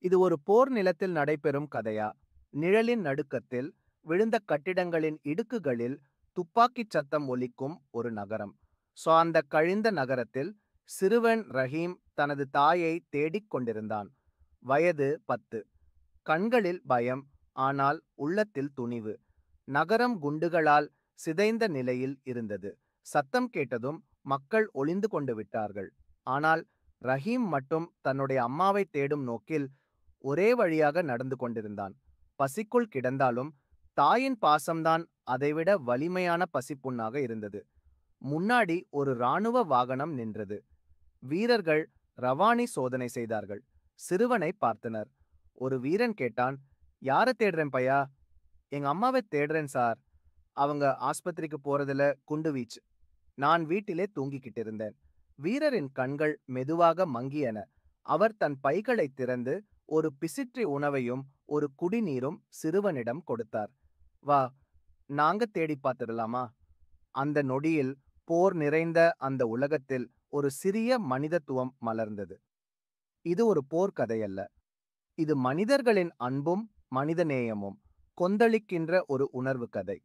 இது ஒரு போர் நிலத்தில் நடைபெறும் கதையா? நிழலின் நடுக்கத்தில், விழுந்த கட்டிடங்களின் இடுக்குகளில் துப்பாக்கிச் சத்தம் ஒலிக்கும் ஒரு நகரம். அந்த கழிந்த நகரத்தில் சிறுவன் ரஹீம் தனது தாயை தேடிக் கொண்டிருந்தான். வயது 10. கண்களில் பயம், ஆனால் உள்ளத்தில் துணிவு. நகரம் குண்டுகளால் சிதைந்த நிலையில் இருந்தது. சத்தம் கேட்டதும் மக்கள் ஒளிந்து கொண்டு விட்டார்கள். ஆனால் ரஹீம் மட்டும் தன்னுடைய அம்மாவை தேடும் நோக்கில் ஒரே வழியாக நடந்து கொண்டிருந்தான். பசிக்குள் கிடந்தாலும் தாயின் பாசம்தான் அதைவிட வலிமையான பசிப்புண்ணாக இருந்தது. முன்னாடி ஒரு இராணுவ வாகனம் நின்றது. வீரர்கள் ரவானி சோதனை செய்தார்கள். சிறுவனை பார்த்தனர். ஒரு வீரன் கேட்டான், யார தேடுறேன் பையா? எங்க அம்மாவை தேடுறேன் சார். அவங்க ஆஸ்பத்திரிக்கு போறதுல குண்டு வீச்சு. நான் வீட்டிலே தூங்கிக்கிட்டு இருந்தேன். வீரரின் கண்கள் மெதுவாக மங்கியன. அவர் தன் பைகளை திறந்து ஒரு பிசிற்றி உணவையும் ஒரு குடிநீரும் சிறுவனிடம் கொடுத்தார். வா, நாங்க தேடி பார்த்துடலாமா? அந்த நொடியில் போர் நிறைந்த அந்த உலகத்தில் ஒரு சிறிய மனிதத்துவம் மலர்ந்தது. இது ஒரு போர்க்கதையல்ல. இது மனிதர்களின் அன்பும் மனிதநேயமும் கொந்தளிக்கின்ற ஒரு உணர்வு கதை.